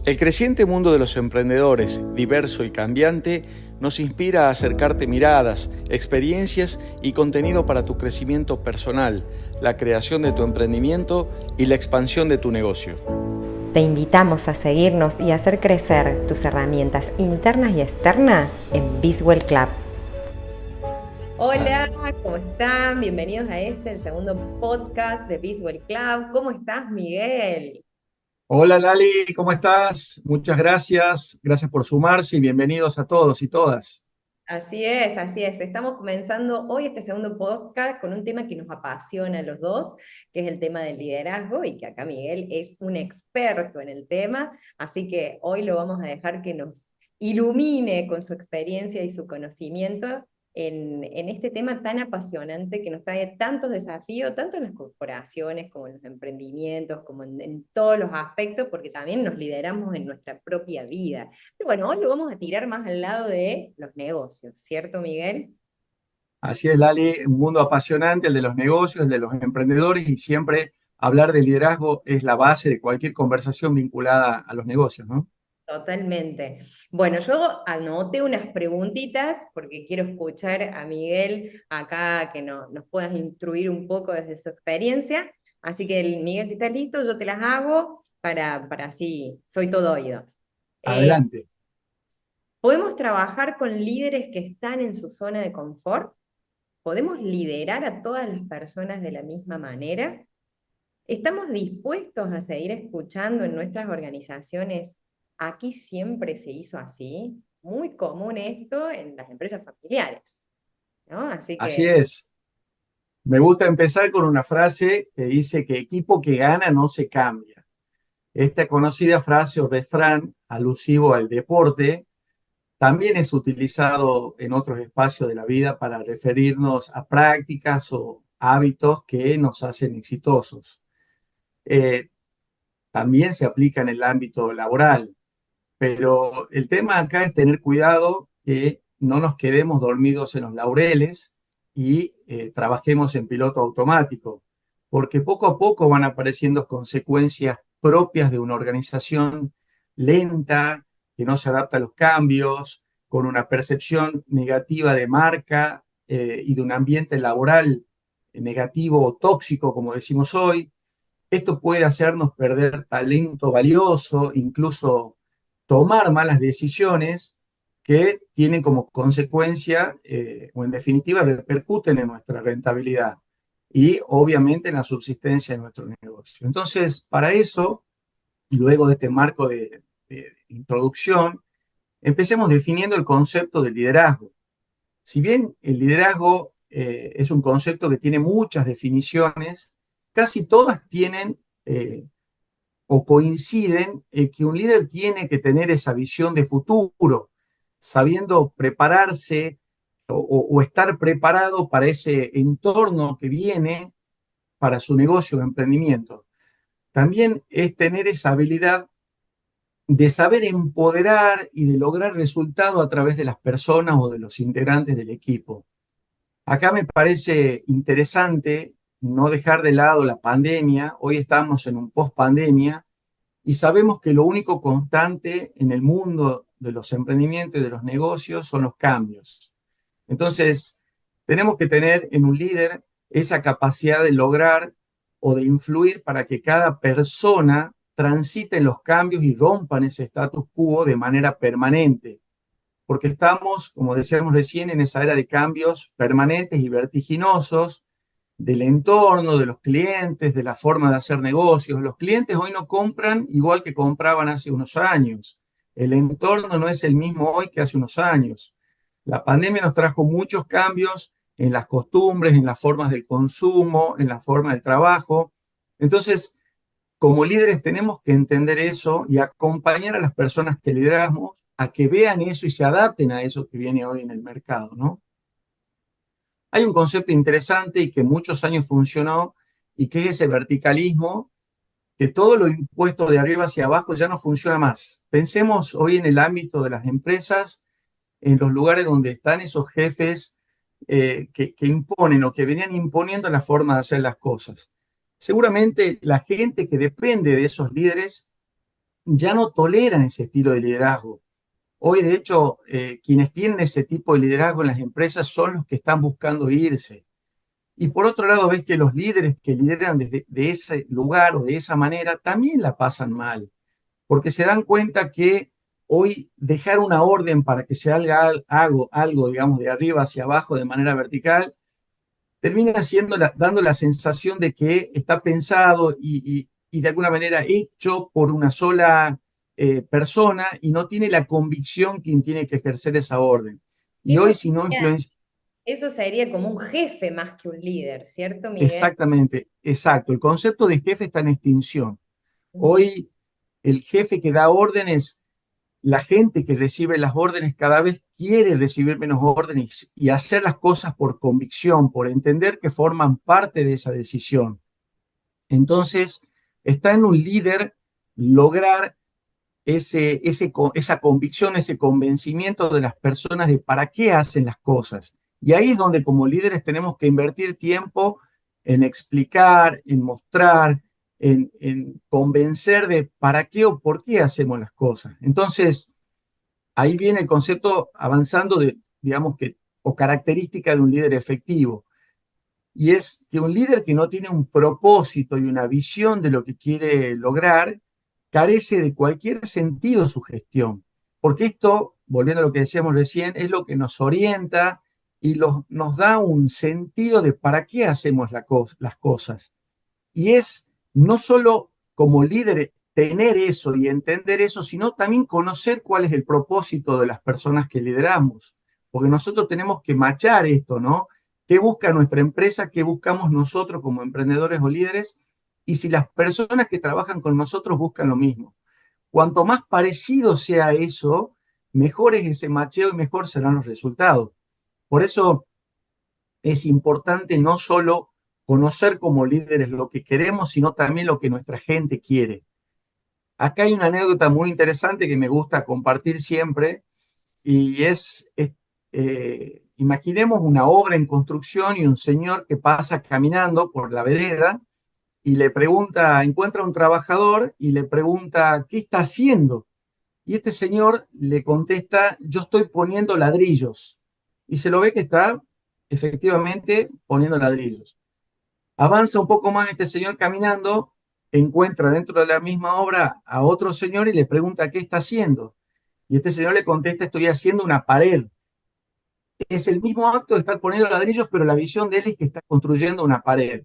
El creciente mundo de los emprendedores, diverso y cambiante, nos inspira a acercarte miradas, experiencias y contenido para tu crecimiento personal, la creación de tu emprendimiento y la expansión de tu negocio. Te invitamos a seguirnos y hacer crecer tus herramientas internas y externas en Biswell Club. Hola, ¿cómo están? Bienvenidos a el segundo podcast de Biswell Club. ¿Cómo estás, Miguel? Hola Lali, ¿cómo estás? Muchas gracias. Gracias por sumarse y bienvenidos a todos y todas. Así es, así es. Estamos comenzando hoy este segundo podcast con un tema que nos apasiona a los dos, que es el tema del liderazgo y que acá Miguel es un experto en el tema, así que hoy lo vamos a dejar que nos ilumine con su experiencia y su conocimiento en este tema tan apasionante que nos trae tantos desafíos, tanto en las corporaciones como en los emprendimientos, como en todos los aspectos, porque también nos lideramos en nuestra propia vida. Pero bueno, hoy lo vamos a tirar más al lado de los negocios, ¿cierto, Miguel? Así es, Lali, un mundo apasionante, el de los negocios, el de los emprendedores, y siempre hablar de liderazgo es la base de cualquier conversación vinculada a los negocios, ¿no? Totalmente. Bueno, yo anoté unas preguntitas porque quiero escuchar a Miguel acá que nos puedas instruir un poco desde su experiencia. Así que, Miguel, si estás listo, yo te las hago para así, soy todo oídos. Eh, Adelante. ¿Podemos trabajar con líderes que están en su zona de confort? ¿Podemos liderar a todas las personas de la misma manera? ¿Estamos dispuestos a seguir escuchando en nuestras organizaciones? Aquí siempre se hizo así. Muy común esto en las empresas familiares, ¿no? Así Así que, es. Me gusta empezar con una frase que dice que equipo que gana no se cambia. Esta conocida frase o refrán alusivo al deporte también es utilizado en otros espacios de la vida para referirnos a prácticas o hábitos que nos hacen exitosos. Eh, También se aplica en el ámbito laboral, pero el tema acá es tener cuidado que no nos quedemos dormidos en los laureles y trabajemos en piloto automático, porque poco a poco van apareciendo consecuencias propias de una organización lenta, que no se adapta a los cambios, con una percepción negativa de marca y de un ambiente laboral negativo o tóxico, como decimos hoy. Esto puede hacernos perder talento valioso, incluso tomar malas decisiones que tienen como consecuencia, o en definitiva, repercuten en nuestra rentabilidad y obviamente en la subsistencia de nuestro negocio. Entonces, para eso, luego de este marco de introducción, empecemos definiendo el concepto de liderazgo. Si bien el liderazgo es un concepto que tiene muchas definiciones, casi todas tienen o coinciden en que un líder tiene que tener esa visión de futuro, sabiendo prepararse o estar preparado para ese entorno que viene para su negocio o emprendimiento. También es tener esa habilidad de saber empoderar y de lograr resultados a través de las personas o de los integrantes del equipo. Acá me parece interesante no dejar de lado la pandemia. Hoy estamos en un post-pandemia y sabemos que lo único constante en el mundo de los emprendimientos y de los negocios son los cambios. Entonces, tenemos que tener en un líder esa capacidad de lograr o de influir para que cada persona transite los cambios y rompan ese status quo de manera permanente. Porque estamos, como decíamos recién, en esa era de cambios permanentes y vertiginosos del entorno, de los clientes, de la forma de hacer negocios. Los clientes hoy no compran igual que compraban hace unos años. El entorno no es el mismo hoy que hace unos años. La pandemia nos trajo muchos cambios en las costumbres, en las formas del consumo, en la forma del trabajo. Entonces, como líderes tenemos que entender eso y acompañar a las personas que lideramos a que vean eso y se adapten a eso que viene hoy en el mercado, ¿no? Hay un concepto interesante y que muchos años funcionó y que es ese verticalismo, que todo lo impuesto de arriba hacia abajo ya no funciona más. Pensemos hoy en el ámbito de las empresas, en los lugares donde están esos jefes que imponen o que venían imponiendo la forma de hacer las cosas. Seguramente la gente que depende de esos líderes ya no toleran ese estilo de liderazgo. Hoy, de hecho, quienes tienen ese tipo de liderazgo en las empresas son los que están buscando irse. Y por otro lado, ves que los líderes que lideran desde de ese lugar o de esa manera también la pasan mal, porque se dan cuenta que hoy dejar una orden para que se haga algo, digamos, de arriba hacia abajo de manera vertical, termina dando la sensación de que está pensado y de alguna manera hecho por una sola persona y no tiene la convicción quien tiene que ejercer esa orden. Y Eso hoy si no sería, influencia, eso sería como un jefe más que un líder, ¿cierto, Miguel? exactamente, exacto, el concepto de jefe está en extinción. Ujú. Hoy el jefe que da órdenes, la gente que recibe las órdenes cada vez quiere recibir menos órdenes y hacer las cosas por convicción, por entender que forman parte de esa decisión. Entonces, está en un líder lograr esa convicción, ese convencimiento de las personas de para qué hacen las cosas. Y ahí es donde como líderes tenemos que invertir tiempo en explicar, en mostrar, en convencer de para qué o por qué hacemos las cosas. Entonces, ahí viene el concepto avanzando de, digamos que, o característica de un líder efectivo. Y es que un líder que no tiene un propósito y una visión de lo que quiere lograr, carece de cualquier sentido su gestión. Porque esto, volviendo a lo que decíamos recién, es lo que nos orienta y nos da un sentido de para qué hacemos las cosas. Y es no solo como líder tener eso y entender eso, sino también conocer cuál es el propósito de las personas que lideramos. Porque nosotros tenemos que machar esto, ¿no? ¿Qué busca nuestra empresa? ¿Qué buscamos nosotros como emprendedores o líderes? Y si las personas que trabajan con nosotros buscan lo mismo. Cuanto más parecido sea eso, mejor es ese macheo y mejor serán los resultados. Por eso es importante no solo conocer como líderes lo que queremos, sino también lo que nuestra gente quiere. Acá hay una anécdota muy interesante que me gusta compartir siempre y imaginemos una obra en construcción y un señor que pasa caminando por la vereda y le pregunta, encuentra un trabajador y le pregunta, ¿qué está haciendo? Y este señor le contesta, yo estoy poniendo ladrillos. Y se lo ve que está efectivamente poniendo ladrillos. Avanza un poco más este señor caminando, encuentra dentro de la misma obra a otro señor y le pregunta qué está haciendo. Y este señor le contesta, estoy haciendo una pared. Es el mismo acto de estar poniendo ladrillos, pero la visión de él es que está construyendo una pared.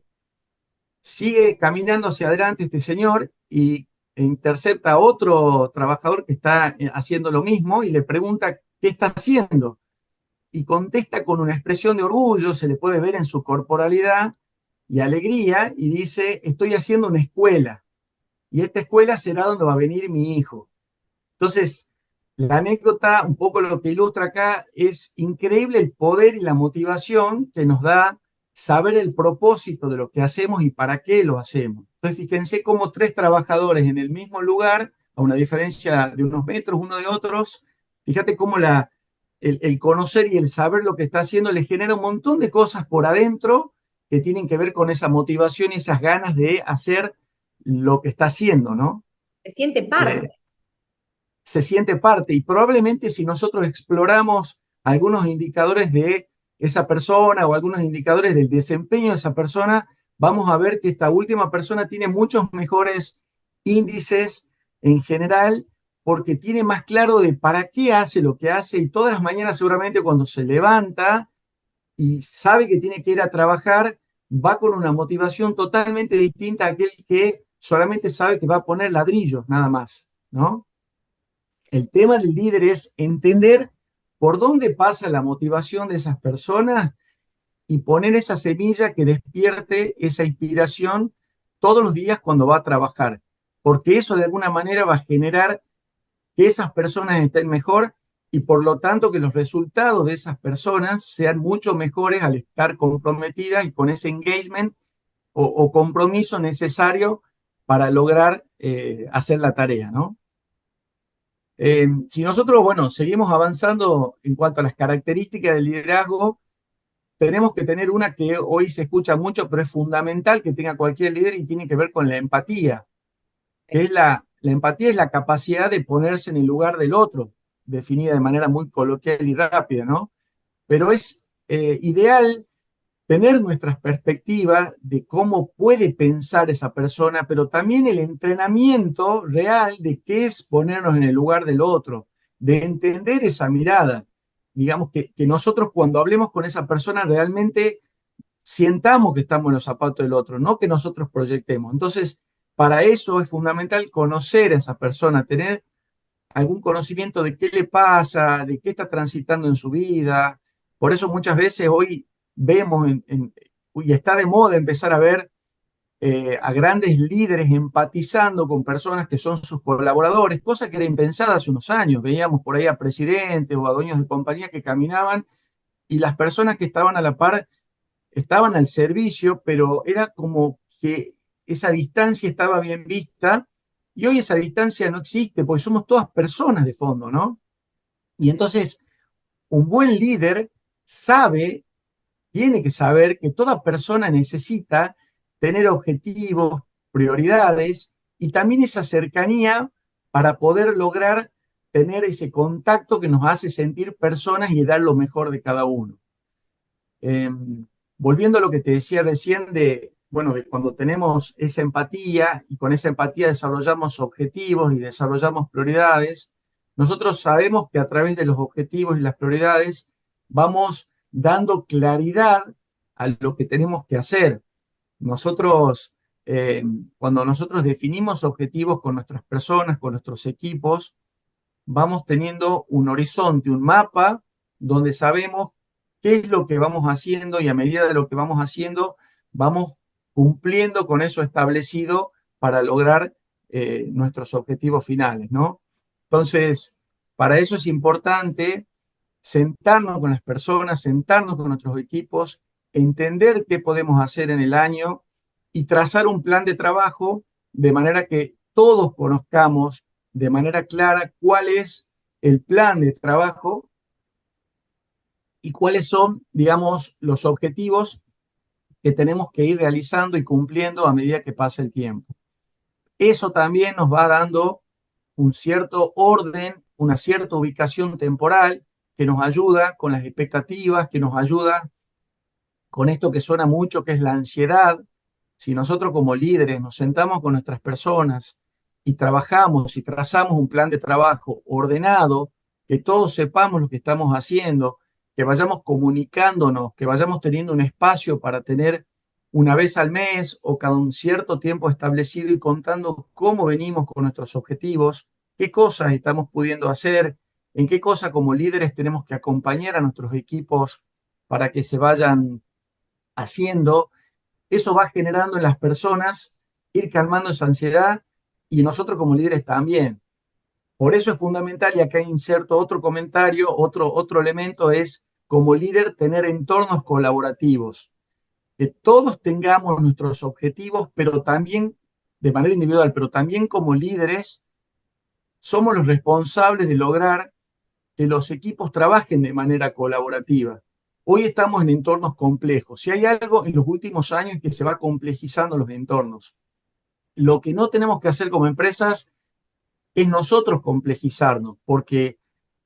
Sigue caminando hacia adelante este señor y intercepta a otro trabajador que está haciendo lo mismo y le pregunta qué está haciendo. Y contesta con una expresión de orgullo, se le puede ver en su corporalidad y alegría, y dice, estoy haciendo una escuela, y esta escuela será donde va a venir mi hijo. Entonces, la anécdota, un poco lo que ilustra acá, es increíble el poder y la motivación que nos da saber el propósito de lo que hacemos y para qué lo hacemos. Entonces, fíjense cómo tres trabajadores en el mismo lugar, a una diferencia de unos metros uno de otros, fíjate cómo el conocer y el saber lo que está haciendo le genera un montón de cosas por adentro que tienen que ver con esa motivación y esas ganas de hacer lo que está haciendo, ¿no? Se siente parte. Eh, Se siente parte y probablemente si nosotros exploramos algunos indicadores de esa persona o algunos indicadores del desempeño de esa persona, vamos a ver que esta última persona tiene muchos mejores índices en general porque tiene más claro de para qué hace lo que hace y todas las mañanas seguramente cuando se levanta y sabe que tiene que ir a trabajar, va con una motivación totalmente distinta a aquel que solamente sabe que va a poner ladrillos nada más, ¿no? El tema del líder es entender por dónde pasa la motivación de esas personas y poner esa semilla que despierte esa inspiración todos los días cuando va a trabajar, porque eso de alguna manera va a generar que esas personas estén mejor y por lo tanto que los resultados de esas personas sean mucho mejores al estar comprometidas y con ese engagement o compromiso necesario para lograr hacer la tarea, ¿no? Si nosotros, bueno, seguimos avanzando en cuanto a las características del liderazgo, tenemos que tener una que hoy se escucha mucho, pero es fundamental que tenga cualquier líder y tiene que ver con la empatía, que es La empatía es la capacidad de ponerse en el lugar del otro, definida de manera muy coloquial y rápida, ¿no? Pero es ideal tener nuestras perspectivas de cómo puede pensar esa persona, pero también el entrenamiento real de qué es ponernos en el lugar del otro, de entender esa mirada. Digamos que nosotros cuando hablemos con esa persona realmente sientamos que estamos en los zapatos del otro, no que nosotros proyectemos. Entonces, para eso es fundamental conocer a esa persona, tener algún conocimiento de qué le pasa, de qué está transitando en su vida. Por eso muchas veces hoy vemos y está de moda empezar a ver a grandes líderes empatizando con personas que son sus colaboradores, cosa que era impensada hace unos años. Veíamos por ahí a presidentes o a dueños de compañía que caminaban y las personas que estaban a la par estaban al servicio, pero era como que esa distancia estaba bien vista y hoy esa distancia no existe porque somos todas personas de fondo, ¿no? Y entonces un buen líder sabe, tiene que saber que toda persona necesita tener objetivos, prioridades y también esa cercanía para poder lograr tener ese contacto que nos hace sentir personas y dar lo mejor de cada uno. Eh, Volviendo a lo que te decía recién de, bueno, de cuando tenemos esa empatía y con esa empatía desarrollamos objetivos y desarrollamos prioridades, nosotros sabemos que a través de los objetivos y las prioridades vamos dando claridad a lo que tenemos que hacer. Nosotros, cuando nosotros definimos objetivos con nuestras personas, con nuestros equipos, vamos teniendo un horizonte, un mapa donde sabemos qué es lo que vamos haciendo y a medida de lo que vamos haciendo, vamos cumpliendo con eso establecido para lograr nuestros objetivos finales, ¿no? Entonces, para eso es importante sentarnos con las personas, sentarnos con nuestros equipos, entender qué podemos hacer en el año y trazar un plan de trabajo de manera que todos conozcamos de manera clara cuál es el plan de trabajo y cuáles son, digamos, los objetivos que tenemos que ir realizando y cumpliendo a medida que pasa el tiempo. Eso también nos va dando un cierto orden, una cierta ubicación temporal que nos ayuda con las expectativas, que nos ayuda con esto que suena mucho, que es la ansiedad. Si nosotros como líderes nos sentamos con nuestras personas y trabajamos y trazamos un plan de trabajo ordenado, que todos sepamos lo que estamos haciendo, que vayamos comunicándonos, que vayamos teniendo un espacio para tener una vez al mes o cada un cierto tiempo establecido y contando cómo venimos con nuestros objetivos, qué cosas estamos pudiendo hacer, en qué cosas como líderes tenemos que acompañar a nuestros equipos para que se vayan haciendo. Eso va generando en las personas ir calmando esa ansiedad y nosotros como líderes también. Por eso es fundamental, y acá inserto otro comentario, otro elemento es como líder tener entornos colaborativos, que todos tengamos nuestros objetivos, pero también de manera individual, pero también como líderes somos los responsables de lograr que los equipos trabajen de manera colaborativa. Hoy estamos en entornos complejos. Si hay algo en los últimos años es que se va complejizando los entornos. Lo que no tenemos que hacer como empresas es nosotros complejizarnos, porque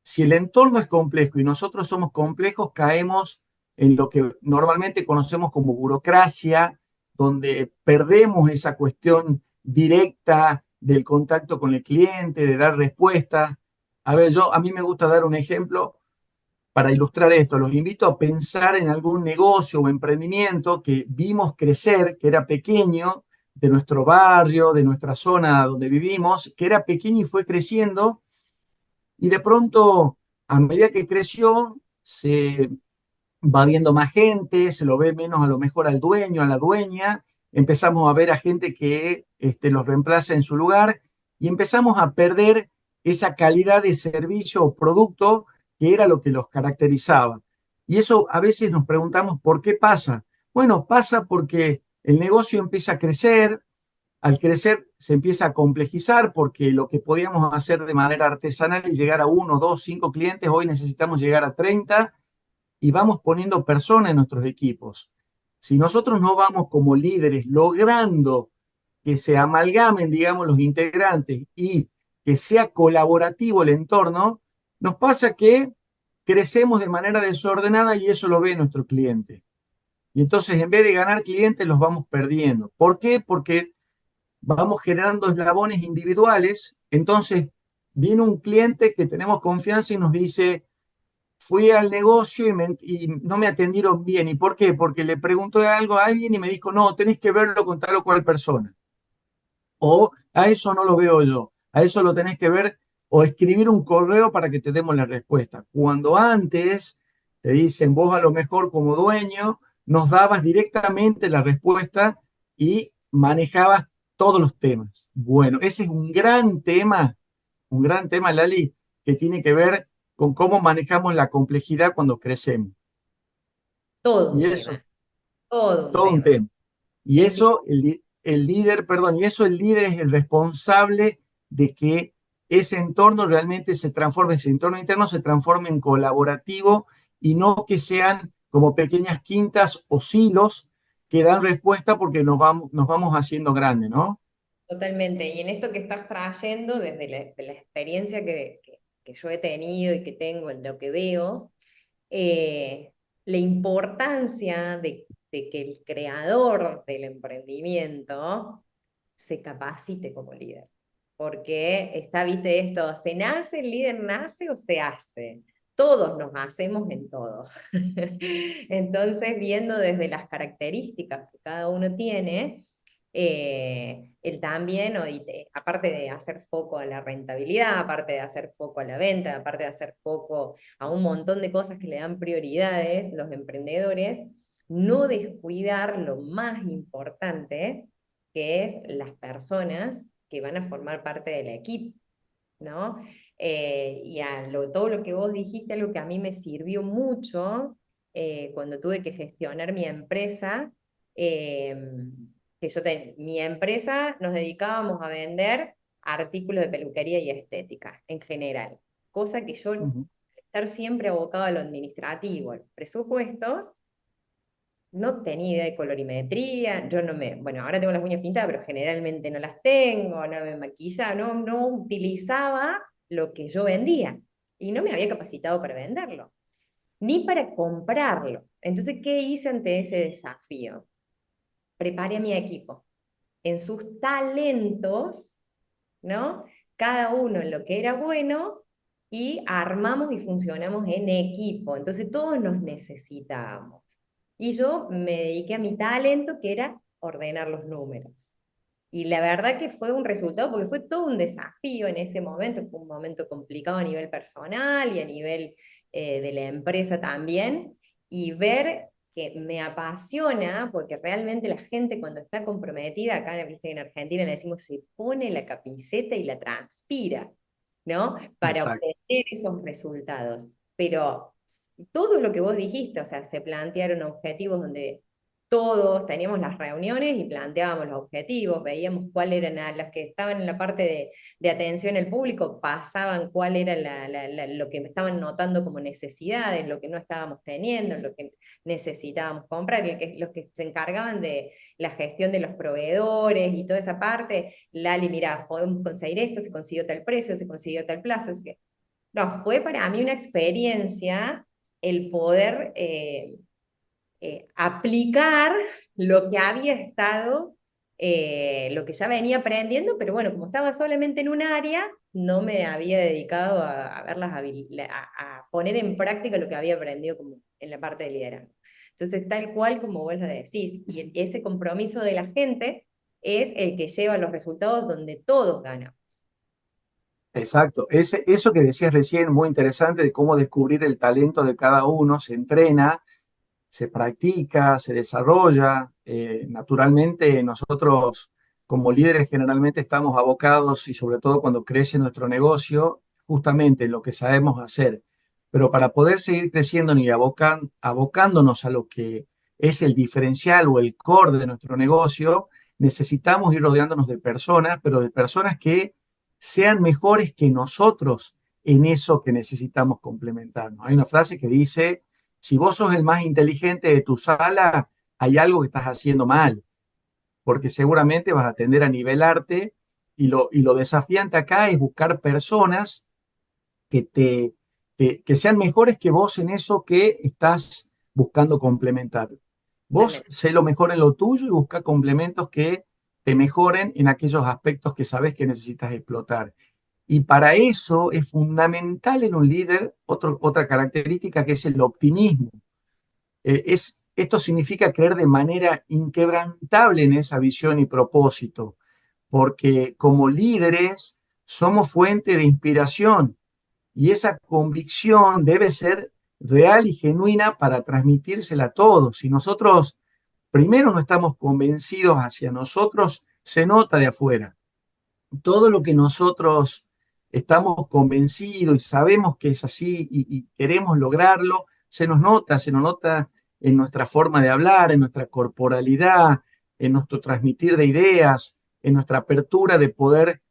si el entorno es complejo y nosotros somos complejos, caemos en lo que normalmente conocemos como burocracia, donde perdemos esa cuestión directa del contacto con el cliente, de dar respuesta. A ver, a mí me gusta dar un ejemplo para ilustrar esto. Los invito a pensar en algún negocio o emprendimiento que vimos crecer, que era pequeño, de nuestro barrio, de nuestra zona donde vivimos, que era pequeño y fue creciendo, y de pronto, a medida que creció, se va viendo más gente, se lo ve menos a lo mejor al dueño, a la dueña, empezamos a ver a gente que los reemplaza en su lugar y empezamos a perder esa calidad de servicio o producto que era lo que los caracterizaba. Y eso a veces nos preguntamos por qué pasa. Bueno, pasa porque el negocio empieza a crecer, al crecer se empieza a complejizar porque lo que podíamos hacer de manera artesanal y llegar a 1, 2, 5 clientes, hoy necesitamos llegar a 30 y vamos poniendo personas en nuestros equipos. Si nosotros no vamos como líderes logrando que se amalgamen, digamos, los integrantes y que sea colaborativo el entorno, nos pasa que crecemos de manera desordenada y eso lo ve nuestro cliente. Y entonces en vez de ganar clientes los vamos perdiendo. ¿Por qué? Porque vamos generando eslabones individuales. Entonces viene un cliente que tenemos confianza y nos dice, fui al negocio y no me atendieron bien. ¿Y por qué? Porque le pregunté algo a alguien y me dijo, no, tenés que verlo con tal o cual persona. O a eso no lo veo yo, a eso lo tenés que ver o escribir un correo para que te demos la respuesta. Cuando antes te dicen, vos a lo mejor como dueño nos dabas directamente la respuesta y manejabas todos los temas. Bueno, ese es un gran tema, Lali, que tiene que ver con cómo manejamos la complejidad cuando crecemos. Todo Y un eso, tema, todo un todo un tema. tema. Y Es eso, el líder, perdón, y eso el líder es el responsable de que ese entorno realmente se transforme, ese entorno interno se transforme en colaborativo y no que sean como pequeñas quintas o silos que dan respuesta porque nos vamos haciendo grandes, ¿no? totalmente. Y en esto que estás trayendo, desde de la experiencia que yo he tenido y que tengo, en lo que veo, eh, la importancia de que el creador del emprendimiento se capacite como líder. Porque está, viste esto, ¿se nace, el líder nace o se hace? Todos nos hacemos en todo. Entonces, viendo desde las características que cada uno tiene, él también, aparte de hacer foco a la rentabilidad, aparte de hacer foco a la venta, aparte de hacer foco a un montón de cosas que le dan prioridades, los emprendedores, no descuidar lo más importante, que es las personas que van a formar parte del equipo, ¿no? Y todo lo que vos dijiste, algo que a mí me sirvió mucho cuando tuve que gestionar mi empresa, eh, mi empresa nos dedicábamos a vender artículos de peluquería y estética en general, cosa que yo, Ujú. estar siempre abocado a lo administrativo, a los presupuestos, no tenía idea de colorimetría, yo no me, bueno, ahora tengo las uñas pintadas, pero generalmente no las tengo, no me maquillaba, no utilizaba lo que yo vendía y no me había capacitado para venderlo, ni para comprarlo. Entonces, ¿qué hice ante ese desafío? Preparé a mi equipo en sus talentos, ¿no? Cada uno en lo que era bueno y armamos y funcionamos en equipo. Entonces todos nos necesitábamos. Y yo me dediqué a mi talento, que era ordenar los números. Y la verdad que fue un resultado, porque fue todo un desafío en ese momento, fue un momento complicado a nivel personal y a nivel de la empresa también, y ver que me apasiona, porque realmente la gente cuando está comprometida, acá viste, en Argentina le decimos se pone la camiseta y la transpira, ¿no? Para Exacto. obtener esos resultados. Pero todo lo que vos dijiste, o sea, se plantearon objetivos donde todos teníamos las reuniones y planteábamos los objetivos, veíamos cuáles eran a las que estaban en la parte de atención al público, pasaban cuál era lo que estaban notando como necesidades, lo que no estábamos teniendo, lo que necesitábamos comprar, los que se encargaban de la gestión de los proveedores y toda esa parte, Lali, mira, podemos conseguir esto, se consiguió tal precio, se consiguió tal plazo, es que, no, fue para mí una experiencia el poder aplicar lo que había estado, lo que ya venía aprendiendo, pero bueno, como estaba solamente en un área, no me había dedicado ver a poner en práctica lo que había aprendido como en la parte de liderazgo. Entonces, tal cual como vos lo decís, y ese compromiso de la gente es el que lleva los resultados donde todos ganamos. Exacto. Eso que decías recién, muy interesante, de cómo descubrir el talento de cada uno, se entrena, se practica, se desarrolla. Naturalmente, nosotros como líderes generalmente estamos abocados y sobre todo cuando crece nuestro negocio, justamente en lo que sabemos hacer. Pero para poder seguir creciendo y abocándonos a lo que es el diferencial o el core de nuestro negocio, necesitamos ir rodeándonos de personas, pero de personas que sean mejores que nosotros en eso que necesitamos complementarnos. Hay una frase que dice, si vos sos el más inteligente de tu sala, hay algo que estás haciendo mal. porque seguramente vas a tender a nivelarte y lo desafiante acá es buscar personas que, que sean mejores que vos en eso que estás buscando complementar. Vos Totalmente. sé lo mejor en lo tuyo y busca complementos que te mejoren en aquellos aspectos que sabes que necesitas explotar. Y para eso es fundamental en un líder otra característica que es el optimismo. Esto significa creer de manera inquebrantable en esa visión y propósito, porque como líderes somos fuente de inspiración y esa convicción debe ser real y genuina para transmitírsela a todos. Si nosotros primero no estamos convencidos hacia nosotros, se nota de afuera. Todo lo que nosotros estamos convencidos y sabemos que es así y queremos lograrlo, se nos nota en nuestra forma de hablar, en nuestra corporalidad, en nuestro transmitir de ideas, en nuestra apertura de poder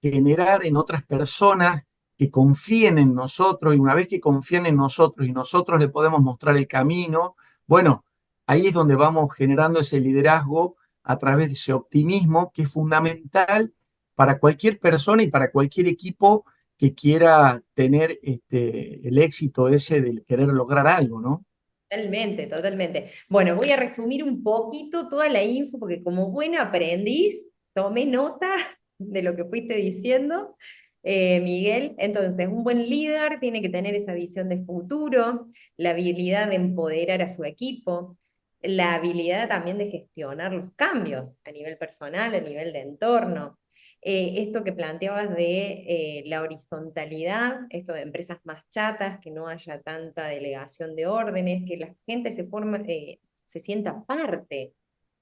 generar en otras personas que confíen en nosotros y una vez que confían en nosotros y nosotros le podemos mostrar el camino, bueno, ahí es donde vamos generando ese liderazgo a través de ese optimismo que es fundamental para cualquier persona y para cualquier equipo que quiera tener el éxito ese de querer lograr algo, ¿no? Totalmente, totalmente. Bueno, voy a resumir un poquito toda la info porque como buena aprendiz tomé nota de lo que fuiste diciendo, Miguel. Entonces, un buen líder tiene que tener esa visión de futuro, la habilidad de empoderar a su equipo, la habilidad también de gestionar los cambios a nivel personal, a nivel de entorno. Esto que planteabas de la horizontalidad, esto de empresas más chatas, que no haya tanta delegación de órdenes, que la gente se sienta parte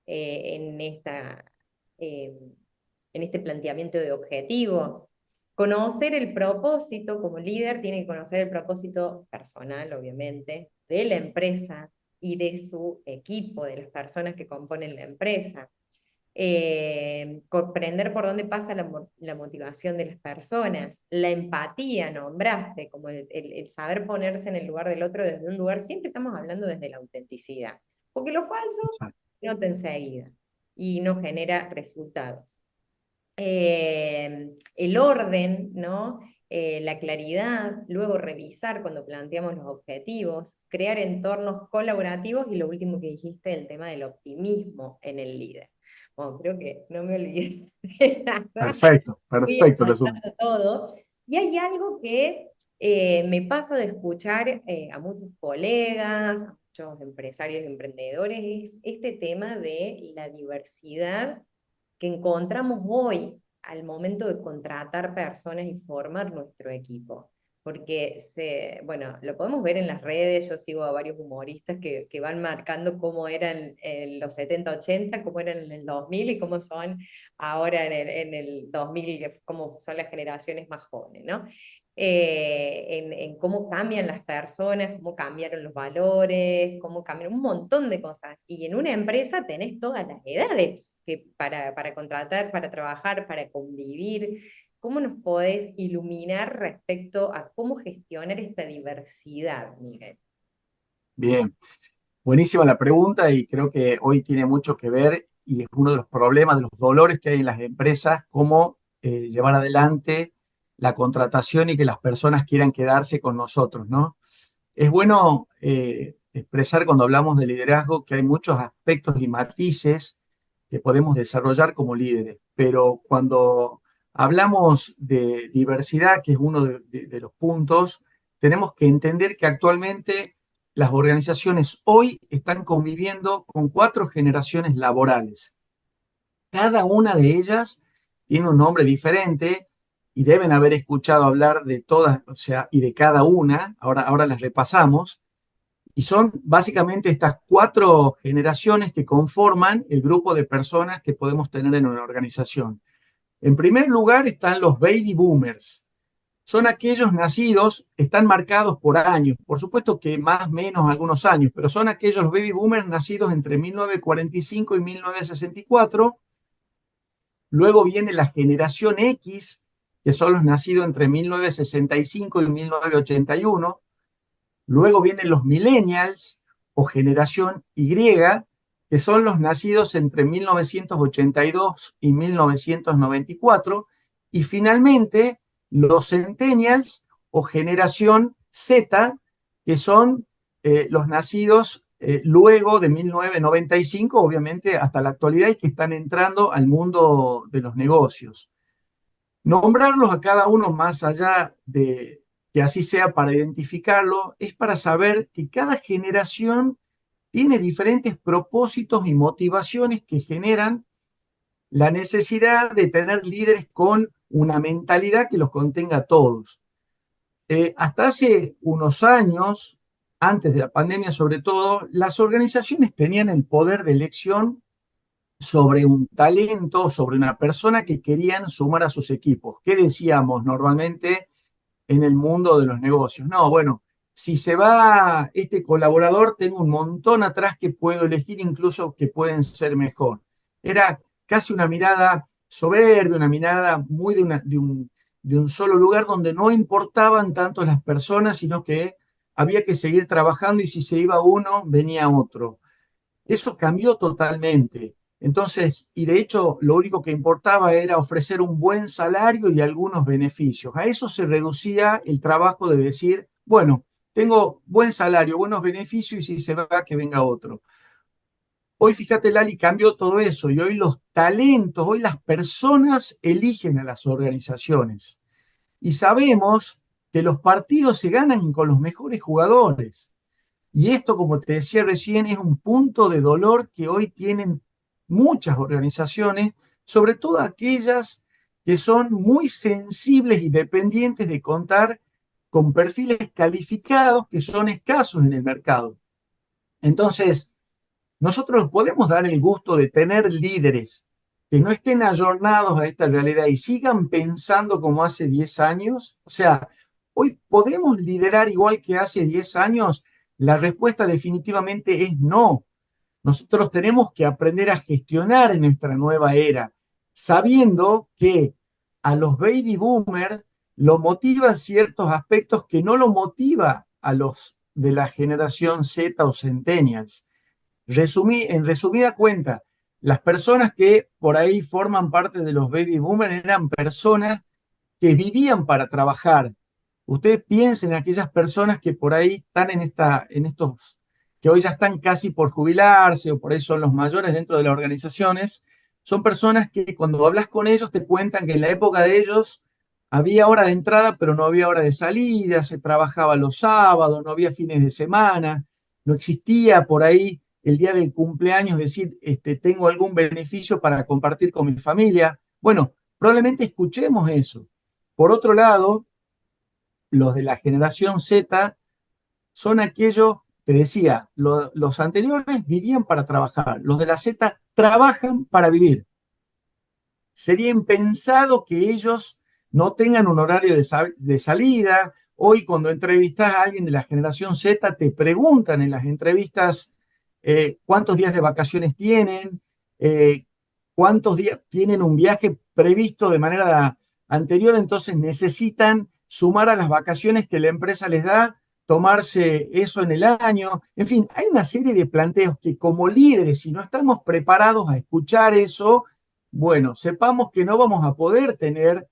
en eh, en este planteamiento de objetivos. Conocer el propósito, como líder, tiene que conocer el propósito personal, obviamente, de la empresa y de su equipo, de las personas que componen la empresa. Comprender por dónde pasa la motivación de las personas, la empatía, nombraste, como el saber ponerse en el lugar del otro desde un lugar, siempre estamos hablando desde la autenticidad, porque lo falso se nota enseguida y no genera resultados. El orden, ¿no? La claridad, luego revisar cuando planteamos los objetivos, crear entornos colaborativos y lo último que dijiste, el tema del optimismo en el líder. Bueno, creo que no me olvidé de nada, Perfecto, fui perfecto resumen. anotando todo. Y hay algo que me pasa de escuchar a muchos colegas, a muchos empresarios y emprendedores, es este tema de la diversidad que encontramos hoy al momento de contratar personas y formar nuestro equipo. Porque bueno, lo podemos ver en las redes, yo sigo a varios humoristas que van marcando cómo eran en los 70, 80, cómo eran en el 2000 y cómo son ahora en el 2000, cómo son las generaciones más jóvenes, ¿no? En cómo cambian las personas, cómo cambiaron los valores, cómo cambiaron un montón de cosas. Y en una empresa tenés todas las edades para contratar, para trabajar, para convivir. ¿Cómo nos podés iluminar respecto a cómo gestionar esta diversidad, Miguel? Bien. Buenísima la pregunta y creo que hoy tiene mucho que ver y es uno de los problemas, de los dolores que hay en las empresas, cómo llevar adelante la contratación y que las personas quieran quedarse con nosotros, ¿no? Es bueno expresar cuando hablamos de liderazgo que hay muchos aspectos y matices que podemos desarrollar como líderes, pero cuando hablamos de diversidad, que es uno de los puntos, tenemos que entender que actualmente las organizaciones hoy están conviviendo con 4 generaciones laborales. Cada una de ellas tiene un nombre diferente y deben haber escuchado hablar de todas, o sea, y de cada una. Ahora las repasamos. Y son básicamente estas 4 generaciones que conforman el grupo de personas que podemos tener en una organización. En primer lugar están los baby boomers. Son aquellos nacidos, están marcados por años, por supuesto que más o menos algunos años, pero son aquellos los baby boomers nacidos entre 1945 y 1964. Luego viene la generación X, que son los nacidos entre 1965 y 1981. Luego vienen los millennials o generación Y, que son los nacidos entre 1982 y 1994, y finalmente los centennials o generación Z, que son los nacidos luego de 1995, obviamente hasta la actualidad, y que están entrando al mundo de los negocios. Nombrarlos a cada uno más allá de que así sea para identificarlo, es para saber que cada generación tiene diferentes propósitos y motivaciones que generan la necesidad de tener líderes con una mentalidad que los contenga a todos. Hasta hace unos años, antes de la pandemia sobre todo, las organizaciones tenían el poder de elección sobre un talento, sobre una persona que querían sumar a sus equipos. ¿Qué decíamos normalmente en el mundo de los negocios? No, bueno, si se va este colaborador, tengo un montón atrás que puedo elegir, incluso que pueden ser mejor. Era casi una mirada soberbia, una mirada muy de un solo lugar donde no importaban tanto las personas, sino que había que seguir trabajando y si se iba uno, venía otro. Eso cambió totalmente. Entonces, y de hecho, lo único que importaba era ofrecer un buen salario y algunos beneficios. A eso se reducía el trabajo de decir, bueno, tengo buen salario, buenos beneficios y si se va, que venga otro. Hoy, fíjate, Lali, cambió todo eso y hoy los talentos, hoy las personas eligen a las organizaciones. Y sabemos que los partidos se ganan con los mejores jugadores. Y esto, como te decía recién, es un punto de dolor que hoy tienen muchas organizaciones, sobre todo aquellas que son muy sensibles y dependientes de contar con perfiles calificados que son escasos en el mercado. Entonces, nosotros podemos dar el gusto de tener líderes que no estén ayornados a esta realidad y sigan pensando como hace 10 años. O sea, hoy podemos liderar igual que hace 10 años. La respuesta definitivamente es no. Nosotros tenemos que aprender a gestionar en nuestra nueva era, sabiendo que a los baby boomers lo motivan ciertos aspectos que no lo motiva a los de la generación Z o centennials. En resumida cuenta, las personas que por ahí forman parte de los baby boomers eran personas que vivían para trabajar. Ustedes piensen en aquellas personas que por ahí están en estos, que hoy ya están casi por jubilarse o por ahí son los mayores dentro de las organizaciones. Son personas que cuando hablas con ellos te cuentan que en la época de ellos había hora de entrada, pero no había hora de salida, se trabajaba los sábados, no había fines de semana, no existía por ahí el día del cumpleaños decir, tengo algún beneficio para compartir con mi familia. Bueno, probablemente escuchemos eso. Por otro lado, los de la generación Z son aquellos, te decía, los anteriores vivían para trabajar, los de la Z trabajan para vivir. Sería impensado que ellos no tengan un horario de salida. Hoy cuando entrevistas a alguien de la generación Z, te preguntan en las entrevistas cuántos días de vacaciones tienen, cuántos días tienen un viaje previsto de manera anterior, entonces necesitan sumar a las vacaciones que la empresa les da, tomarse eso en el año. En fin, hay una serie de planteos que como líderes, si no estamos preparados a escuchar eso, bueno, sepamos que no vamos a poder tener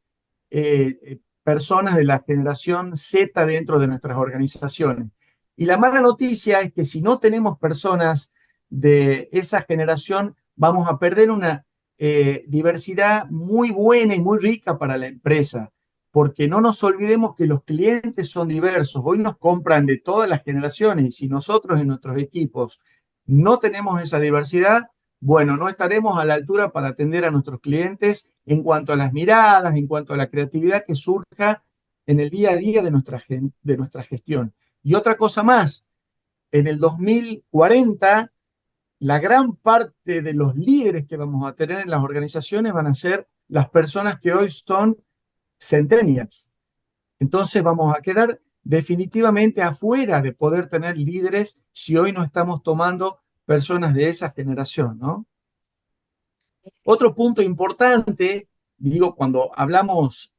personas de la generación Z dentro de nuestras organizaciones. Y la mala noticia es que si no tenemos personas de esa generación, vamos a perder una diversidad muy buena y muy rica para la empresa, porque no nos olvidemos que los clientes son diversos. Hoy nos compran de todas las generaciones y si nosotros en nuestros equipos no tenemos esa diversidad, bueno, no estaremos a la altura para atender a nuestros clientes en cuanto a las miradas, en cuanto a la creatividad que surja en el día a día de nuestra gestión. Y otra cosa más, en el 2040, la gran parte de los líderes que vamos a tener en las organizaciones van a ser las personas que hoy son centennials. Entonces vamos a quedar definitivamente afuera de poder tener líderes si hoy no estamos tomando personas de esa generación, ¿no? Otro punto importante, digo, cuando hablamos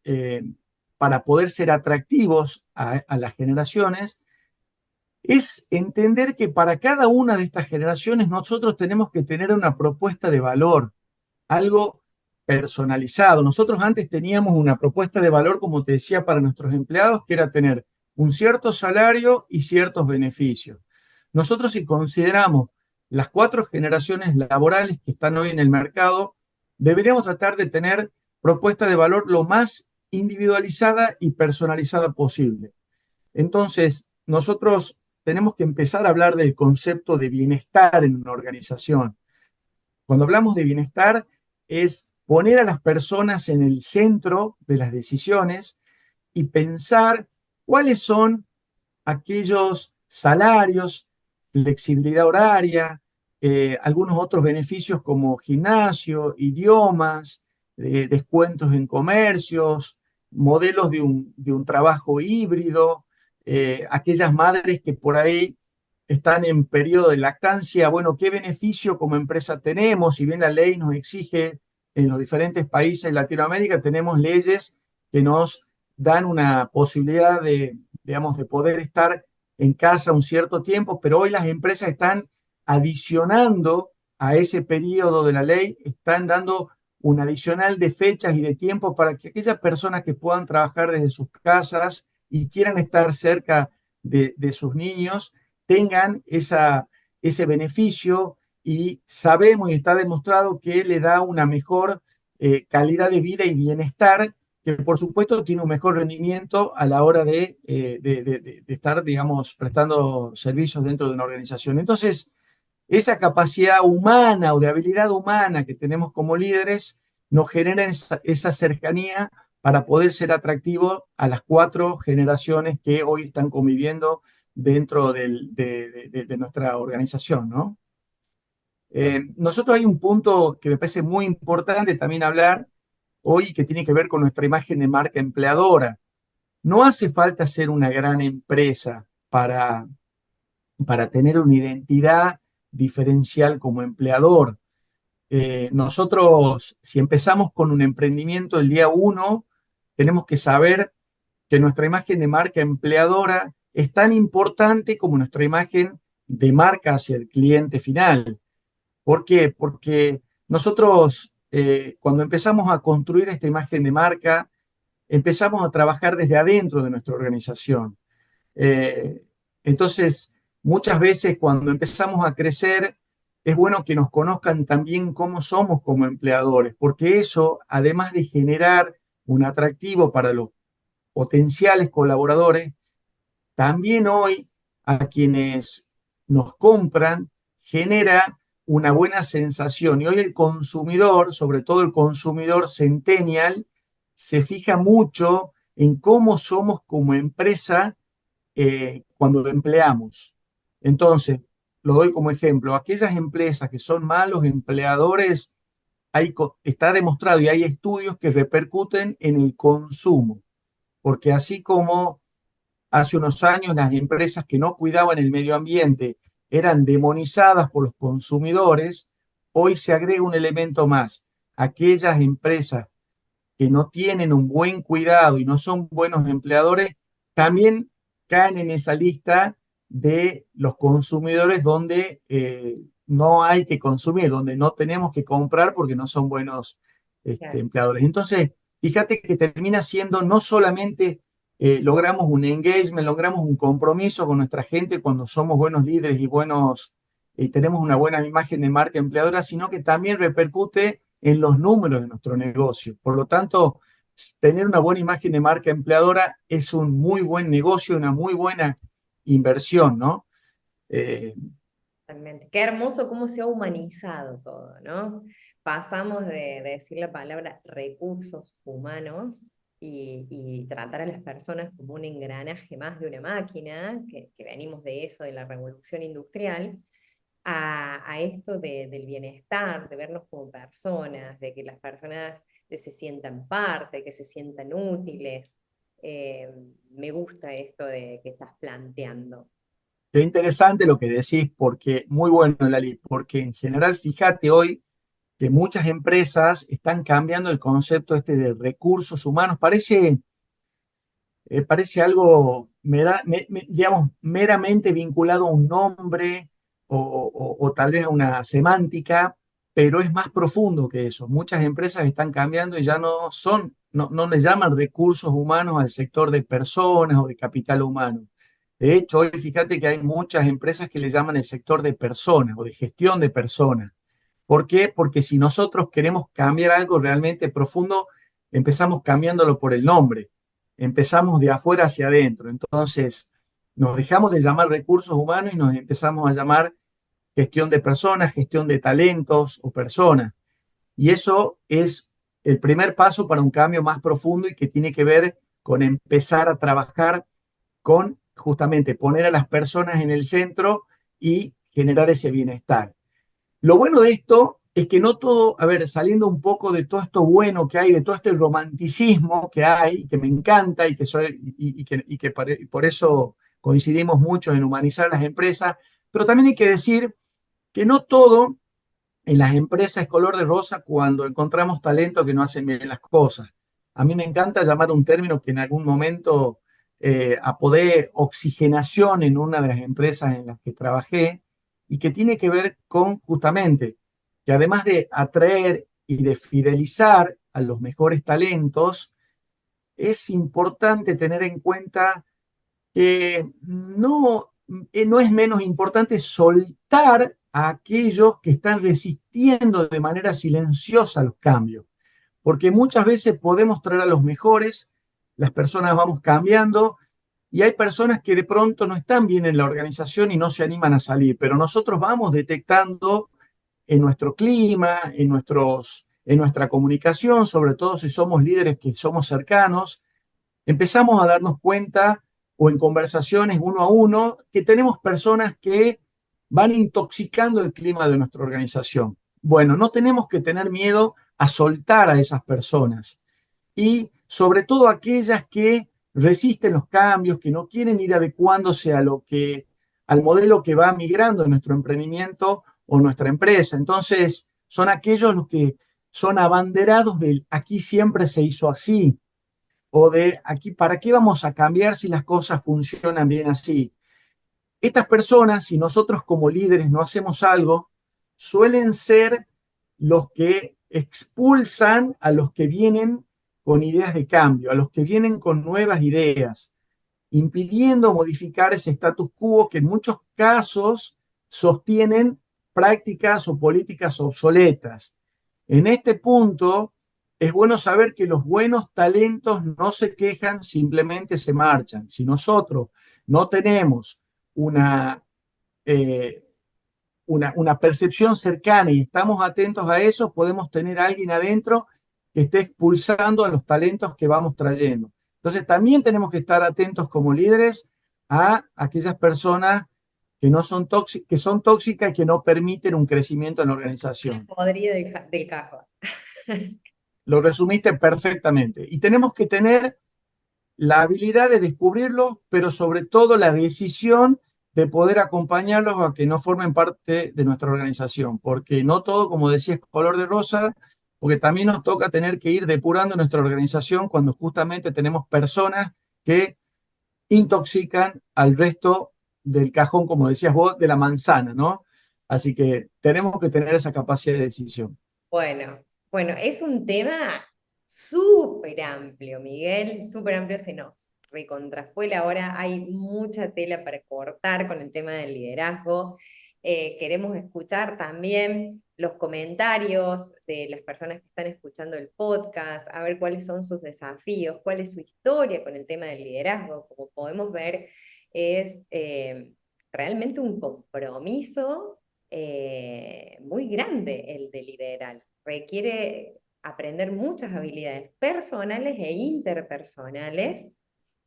para poder ser atractivos a las generaciones, es entender que para cada una de estas generaciones nosotros tenemos que tener una propuesta de valor, algo personalizado. Nosotros antes teníamos una propuesta de valor, como te decía, para nuestros empleados, que era tener un cierto salario y ciertos beneficios. Nosotros, si consideramos las 4 generaciones laborales que están hoy en el mercado, deberíamos tratar de tener propuesta de valor lo más individualizada y personalizada posible. Entonces, nosotros tenemos que empezar a hablar del concepto de bienestar en una organización. Cuando hablamos de bienestar, es poner a las personas en el centro de las decisiones y pensar cuáles son aquellos salarios, flexibilidad horaria, algunos otros beneficios como gimnasio, idiomas, descuentos en comercios, modelos de un trabajo híbrido, aquellas madres que por ahí están en periodo de lactancia, bueno, ¿qué beneficio como empresa tenemos? Si bien la ley nos exige en los diferentes países de Latinoamérica, tenemos leyes que nos dan una posibilidad de, digamos, de poder estar en casa un cierto tiempo, pero hoy las empresas están adicionando a ese periodo de la ley, están dando un adicional de fechas y de tiempo para que aquellas personas que puedan trabajar desde sus casas y quieran estar cerca de sus niños, tengan ese beneficio y sabemos y está demostrado que le da una mejor calidad de vida y bienestar, que por supuesto tiene un mejor rendimiento a la hora de estar, digamos, prestando servicios dentro de una organización. Entonces, esa capacidad humana o de habilidad humana que tenemos como líderes nos genera esa cercanía para poder ser atractivo a las 4 generaciones que hoy están conviviendo dentro de nuestra organización, ¿no? Nosotros hay un punto que me parece muy importante también hablar hoy que tiene que ver con nuestra imagen de marca empleadora. No hace falta ser una gran empresa para tener una identidad diferencial como empleador. Nosotros, si empezamos con un emprendimiento el día 1, tenemos que saber que nuestra imagen de marca empleadora es tan importante como nuestra imagen de marca hacia el cliente final. ¿Por qué? Porque nosotros, cuando empezamos a construir esta imagen de marca, empezamos a trabajar desde adentro de nuestra organización. Eh, entonces, muchas veces cuando empezamos a crecer, es bueno que nos conozcan también cómo somos como empleadores, porque eso, además de generar un atractivo para los potenciales colaboradores, también hoy a quienes nos compran genera una buena sensación. Y hoy el consumidor, sobre todo el consumidor centennial, se fija mucho en cómo somos como empresa cuando lo empleamos. Entonces, lo doy como ejemplo, aquellas empresas que son malos empleadores, está demostrado y hay estudios que repercuten en el consumo, porque así como hace unos años las empresas que no cuidaban el medio ambiente eran demonizadas por los consumidores, hoy se agrega un elemento más. Aquellas empresas que no tienen un buen cuidado y no son buenos empleadores, también caen en esa lista de los consumidores donde no hay que consumir, donde no tenemos que comprar porque no son buenos Claro. empleadores. Entonces, fíjate que termina siendo no solamente logramos un engagement, logramos un compromiso con nuestra gente cuando somos buenos líderes y buenos, tenemos una buena imagen de marca empleadora, sino que también repercute en los números de nuestro negocio. Por lo tanto, tener una buena imagen de marca empleadora es un muy buen negocio, una muy buena inversión, ¿no? Eh, Totalmente. Qué hermoso cómo se ha humanizado todo, ¿no? Pasamos de decir la palabra recursos humanos y tratar a las personas como un engranaje más de una máquina, que venimos de eso, de la revolución industrial, a esto del bienestar, de vernos como personas, de que las personas se sientan parte, que se sientan útiles. Eh, Me gusta esto de que estás planteando. Qué interesante lo que decís, porque muy bueno, Lali, porque en general, fíjate hoy que muchas empresas están cambiando el concepto este de recursos humanos. Parece parece algo, digamos, meramente vinculado a un nombre o tal vez a una semántica, pero es más profundo que eso. Muchas empresas están cambiando y ya no le llaman recursos humanos al sector de personas o de capital humano. De hecho, hoy fíjate que hay muchas empresas que le llaman el sector de personas o de gestión de personas. ¿Por qué? Porque si nosotros queremos cambiar algo realmente profundo, empezamos cambiándolo por el nombre, empezamos de afuera hacia adentro. Entonces, nos dejamos de llamar recursos humanos y nos empezamos a llamar gestión de personas, gestión de talentos o personas. Y eso es el primer paso para un cambio más profundo y que tiene que ver con empezar a trabajar con justamente poner a las personas en el centro y generar ese bienestar. Lo bueno de esto es que no todo, a ver, saliendo un poco de todo esto bueno que hay, de todo este romanticismo que hay, que me encanta y por eso coincidimos mucho en humanizar las empresas, pero también hay que decir que no todo en las empresas es color de rosa cuando encontramos talento que no hacen bien las cosas. A mí me encanta llamar un término que en algún momento apodé oxigenación en una de las empresas en las que trabajé y que tiene que ver con justamente que además de atraer y de fidelizar a los mejores talentos, es importante tener en cuenta que no es menos importante soltar a aquellos que están resistiendo de manera silenciosa los cambios, porque muchas veces podemos traer a los mejores, las personas vamos cambiando y hay personas que de pronto no están bien en la organización y no se animan a salir, pero nosotros vamos detectando en nuestro clima, en nuestra comunicación, sobre todo si somos líderes que somos cercanos, empezamos a darnos cuenta o en conversaciones uno a uno que tenemos personas que van intoxicando el clima de nuestra organización. Bueno, no tenemos que tener miedo a soltar a esas personas y sobre todo aquellas que resisten los cambios, que no quieren ir adecuándose al modelo que va migrando en nuestro emprendimiento o nuestra empresa. Entonces, son aquellos los que son abanderados del aquí siempre se hizo así, o de aquí, ¿para qué vamos a cambiar si las cosas funcionan bien así? Estas personas, si nosotros como líderes no hacemos algo, suelen ser los que expulsan a los que vienen con ideas de cambio, a los que vienen con nuevas ideas, impidiendo modificar ese status quo que en muchos casos sostienen prácticas o políticas obsoletas. En este punto, es bueno saber que los buenos talentos no se quejan, simplemente se marchan. Si nosotros no tenemos una, eh, una percepción cercana y estamos atentos a eso, podemos tener a alguien adentro que esté expulsando a los talentos que vamos trayendo. Entonces, también tenemos que estar atentos como líderes a aquellas personas que no son tóxicas, que son tóxicas y que no permiten un crecimiento en la organización. Podrido del cajón. Lo resumiste perfectamente. Y tenemos que tener la habilidad de descubrirlos, pero sobre todo la decisión de poder acompañarlos a que no formen parte de nuestra organización, porque no todo, como decía, es color de rosa, porque también nos toca tener que ir depurando nuestra organización cuando justamente tenemos personas que intoxican al resto del cajón, como decías vos, de la manzana, ¿no? Así que tenemos que tener esa capacidad de decisión. Bueno, es un tema súper amplio, Miguel, súper amplio, se nos recontrafue ahora, hay mucha tela para cortar con el tema del liderazgo. Queremos escuchar también los comentarios de las personas que están escuchando el podcast, a ver cuáles son sus desafíos, cuál es su historia con el tema del liderazgo. Como podemos ver, es realmente un compromiso muy grande el de liderar. Requiere aprender muchas habilidades personales e interpersonales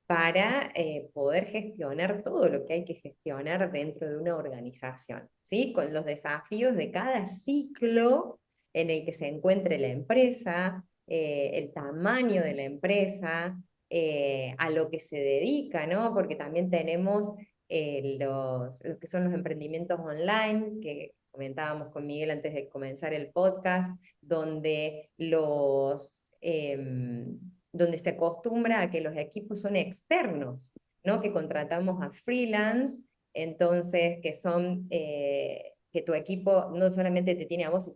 para poder gestionar todo lo que hay que gestionar dentro de una organización, ¿sí? Con los desafíos de cada ciclo en el que se encuentre la empresa, el tamaño de la empresa, a lo que se dedica, ¿no? Porque también tenemos los que son los emprendimientos online, que comentábamos con Miguel antes de comenzar el podcast, donde donde se acostumbra a que los equipos son externos, ¿no? Que contratamos a freelance, entonces que tu equipo no solamente te tiene a vos,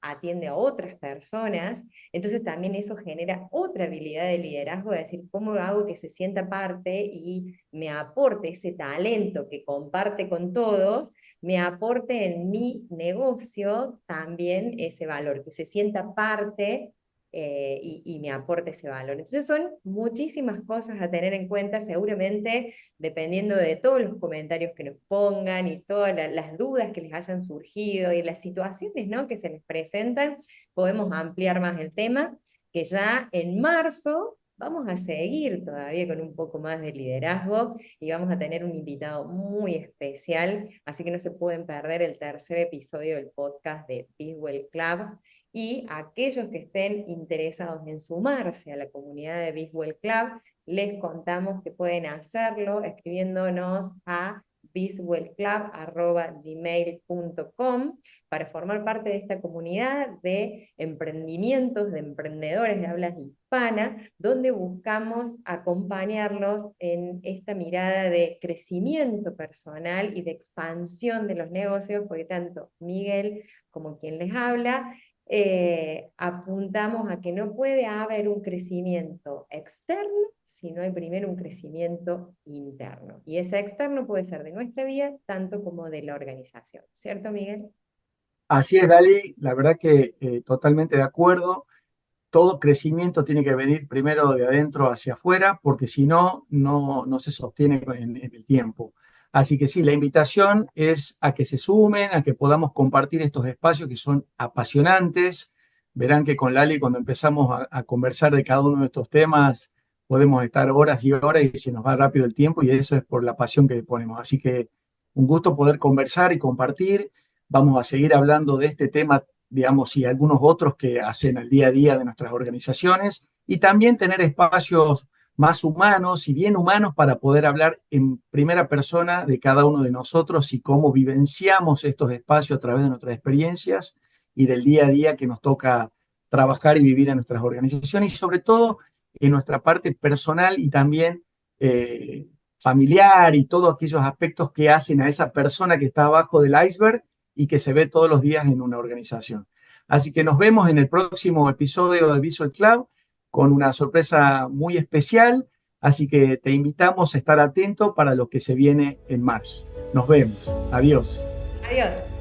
atiende a otras personas, entonces también eso genera otra habilidad de liderazgo, de decir, ¿cómo hago que se sienta parte y me aporte ese talento que comparte con todos, me aporte en mi negocio también ese valor, que se sienta parte y me aporte ese valor? Entonces son muchísimas cosas a tener en cuenta, seguramente dependiendo de todos los comentarios que nos pongan y todas las dudas que les hayan surgido y las situaciones, ¿no?, que se les presentan, podemos ampliar más el tema, que ya en marzo vamos a seguir todavía con un poco más de liderazgo y vamos a tener un invitado muy especial, así que no se pueden perder el tercer episodio del podcast de Biswell Club. Y aquellos que estén interesados en sumarse a la comunidad de Biswell Club, les contamos que pueden hacerlo escribiéndonos a biswellclub@gmail.com para formar parte de esta comunidad de emprendimientos, de emprendedores de habla hispana, donde buscamos acompañarlos en esta mirada de crecimiento personal y de expansión de los negocios, porque tanto Miguel como quien les habla apuntamos a que no puede haber un crecimiento externo si no hay primero un crecimiento interno. Y ese externo puede ser de nuestra vida, tanto como de la organización. ¿Cierto, Miguel? Así es, Dali, la verdad que totalmente de acuerdo. Todo crecimiento tiene que venir primero de adentro hacia afuera, porque si no, no se sostiene en el tiempo. Así que sí, la invitación es a que se sumen, a que podamos compartir estos espacios que son apasionantes. Verán que con Lali, cuando empezamos a conversar de cada uno de estos temas, podemos estar horas y horas y se nos va rápido el tiempo, y eso es por la pasión que le ponemos. Así que un gusto poder conversar y compartir. Vamos a seguir hablando de este tema, digamos, y algunos otros que hacen el día a día de nuestras organizaciones, y también tener espacios más humanos y bien humanos para poder hablar en primera persona de cada uno de nosotros y cómo vivenciamos estos espacios a través de nuestras experiencias y del día a día que nos toca trabajar y vivir en nuestras organizaciones, y sobre todo en nuestra parte personal y también familiar, y todos aquellos aspectos que hacen a esa persona que está abajo del iceberg y que se ve todos los días en una organización. Así que nos vemos en el próximo episodio de Visual Cloud con una sorpresa muy especial, así que te invitamos a estar atento para lo que se viene en marzo. Nos vemos. Adiós. Adiós.